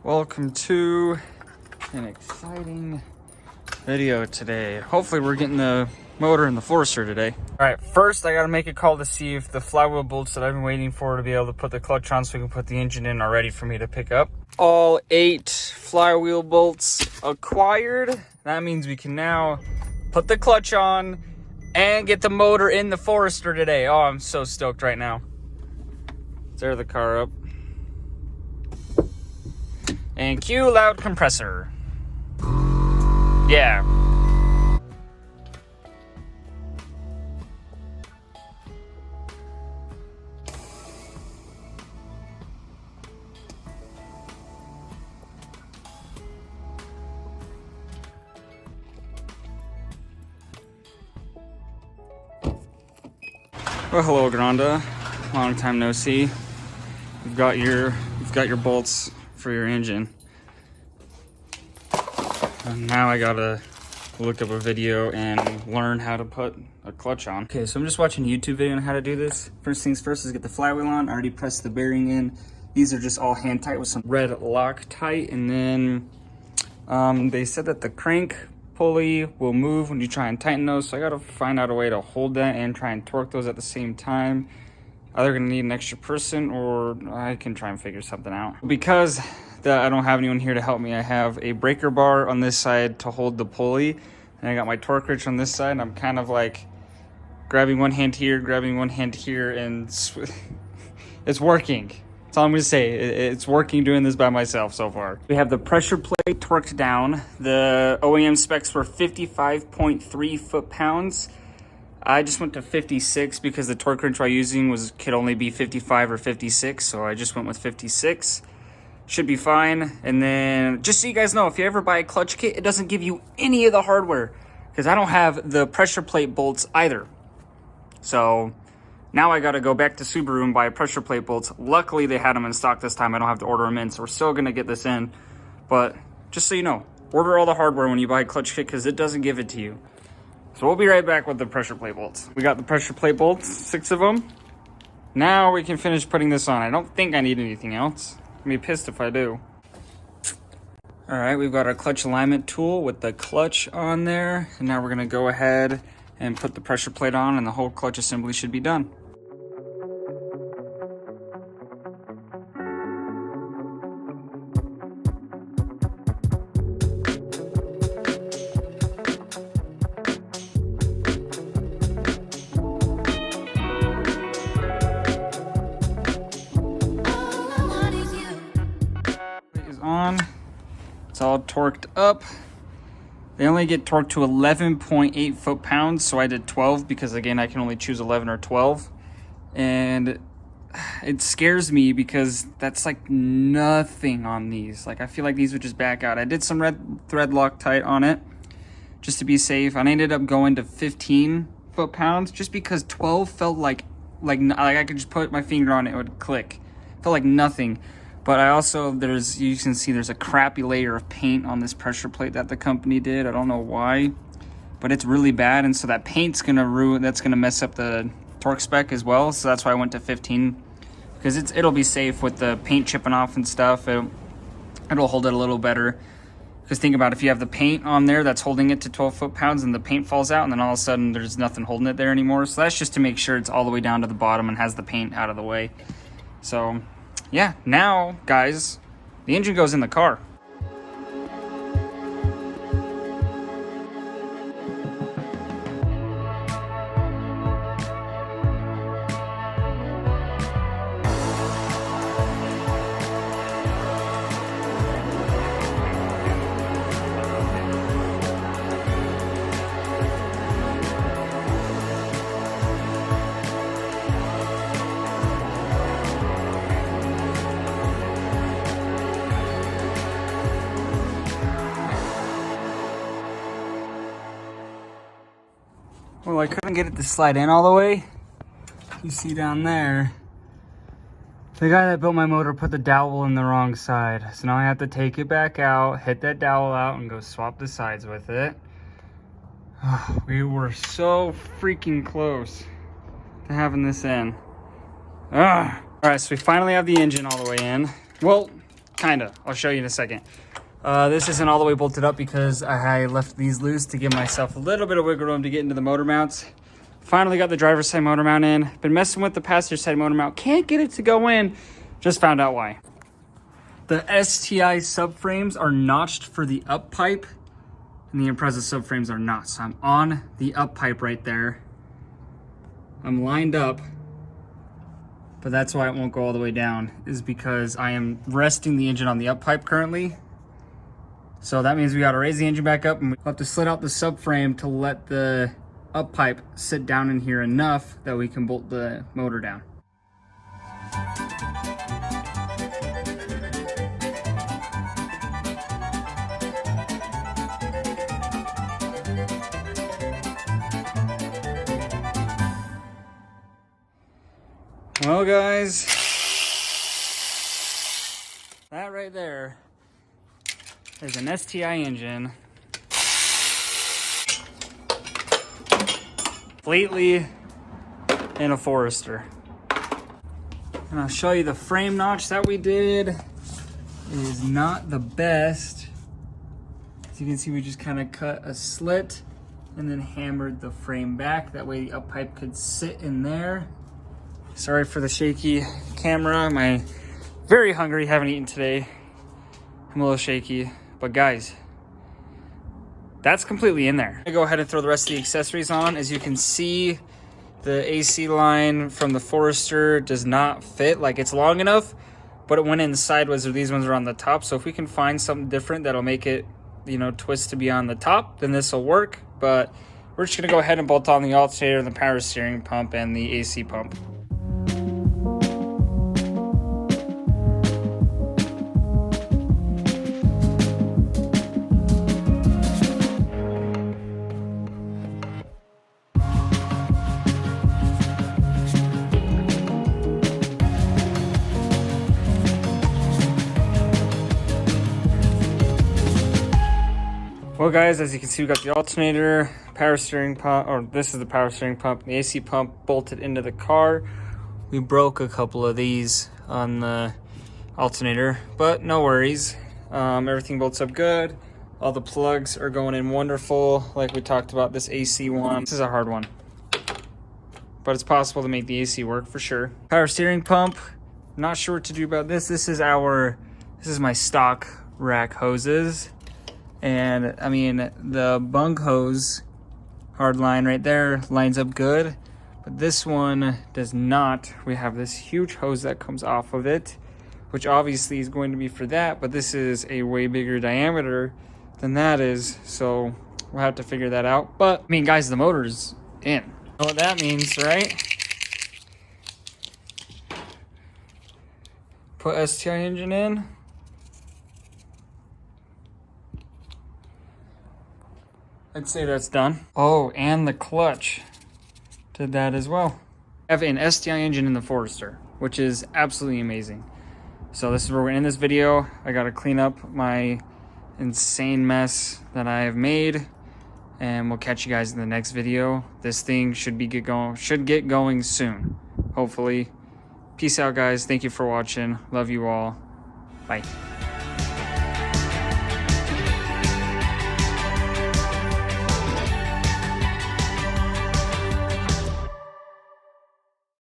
Welcome to an exciting video today. Hopefully we're getting the motor in the Forester today. All right, first I gotta make a call to see if the flywheel bolts that I've been waiting for to be able to put the clutch on so we can put the engine in are ready for me to pick up. All 8 flywheel bolts acquired. That means we can now put the clutch on and get the motor in the Forester today. Oh, I'm so stoked right now. Let's air the car up. And cue loud compressor. Yeah. Well, hello, Granda. Long time no see. You've got your bolts for your engine. And now I gotta look up a video and learn how to put a clutch on. Okay, so I'm just watching a YouTube video on how to do this. First things first is get the flywheel on. I already pressed the bearing in. These are just all hand tight with some red Loctite. And then they said that the crank pulley will move when you try and tighten those. So I gotta find out a way to hold that and try and torque those at the same time. Either gonna need an extra person or I can try and figure something out. Because I don't have anyone here to help me, I have a breaker bar on this side to hold the pulley, and I got my torque wrench on this side, and I'm kind of like grabbing one hand here, grabbing one hand here, and it's working. That's all I'm gonna say. It's working doing this by myself so far. We have the pressure plate torqued down. The OEM specs were 55.3 foot-pounds. I just went to 56 because the torque wrench I'm using could only be 55 or 56, so I just went with 56. Should be fine. And then just so you guys know, if you ever buy a clutch kit, it doesn't give you any of the hardware because I don't have the pressure plate bolts either. So now I got to go back to Subaru and buy pressure plate bolts. Luckily they had them in stock this time. I don't have to order them in, so we're still gonna get this in. But just so you know, order all the hardware when you buy a clutch kit because it doesn't give it to you. So we'll be right back with the pressure plate bolts. We got the pressure plate bolts, 6 of them. Now we can finish putting this on. I don't think I need anything else. I'd be pissed if I do. All right, we've got our clutch alignment tool with the clutch on there. And now we're gonna go ahead and put the pressure plate on and the whole clutch assembly should be done. On. It's all torqued up. They only get torqued to 11.8 foot-pounds, so I did 12 because again I can only choose 11 or 12. And it scares me because that's like nothing on these. Like I feel like these would just back out. I did some red thread Loctite on it just to be safe, and I ended up going to 15 foot-pounds just because 12 felt like I could just put my finger on it, it would click. It felt like nothing. But I also, you can see there's a crappy layer of paint on this pressure plate that the company did. I don't know why, but it's really bad. And so that paint's that's gonna mess up the torque spec as well. So that's why I went to 15, because it'll be safe with the paint chipping off and stuff. It'll hold it a little better. Because think about it, if you have the paint on there that's holding it to 12 foot-pounds and the paint falls out and then all of a sudden there's nothing holding it there anymore. So that's just to make sure it's all the way down to the bottom and has the paint out of the way. So yeah, now, guys, the engine goes in the car. Well, I couldn't get it to slide in all the way. You see down there, the guy that built my motor put the dowel in the wrong side. So now I have to take it back out, hit that dowel out, and go swap the sides with it. Oh, we were so freaking close to having this in. All right, so we finally have the engine all the way in. Well, kinda. I'll show you in a second. This isn't all the way bolted up because I left these loose to give myself a little bit of wiggle room to get into the motor mounts. Finally got the driver's side motor mount in. Been messing with the passenger side motor mount. Can't get it to go in. Just found out why. The STI subframes are notched for the up pipe, and the Impreza subframes are not. So I'm on the up pipe right there. I'm lined up, but that's why it won't go all the way down, is because I am resting the engine on the up pipe currently. So that means we gotta raise the engine back up, and we have to slit out the subframe to let the up pipe sit down in here enough that we can bolt the motor down. Well, guys, that right there is an STI engine completely in a Forester. And I'll show you the frame notch that we did. It is not the best. As you can see, we just kind of cut a slit and then hammered the frame back. That way the up pipe could sit in there. Sorry for the shaky camera. I'm very hungry, haven't eaten today. I'm a little shaky, but guys, that's completely in there. I'm gonna go ahead and throw the rest of the accessories on. As you can see, the AC line from the Forester does not fit. Like, it's long enough, but it went in sideways, or these ones are on the top. So if we can find something different that'll make it, you know, twist to be on the top, then this will work. But we're just gonna go ahead and bolt on the alternator, the power steering pump, and the AC pump. Well, guys, as you can see, we got the alternator, power steering pump, or this is the power steering pump, the AC pump bolted into the car. We broke a couple of these on the alternator, but no worries. Everything bolts up good. All the plugs are going in wonderful. Like we talked about, this AC one. This is a hard one, but it's possible to make the AC work for sure. Power steering pump, not sure what to do about this. This is my stock rack hoses. And I mean, the bung hose hard line right there lines up good, but this one does not. We have this huge hose that comes off of it, which obviously is going to be for that, but this is a way bigger diameter than that is, so we'll have to figure that out. But I mean, guys, the motor's in. You know what that means, right? Put STI engine in. I'd say that's done. Oh, and the clutch did that as well. I have an STI engine in the Forester, which is absolutely amazing. So this is where we're in this video. I gotta clean up my insane mess that I have made, and we'll catch you guys in the next video. This thing should get going soon, hopefully. Peace out, guys. Thank you for watching. Love you all. Bye.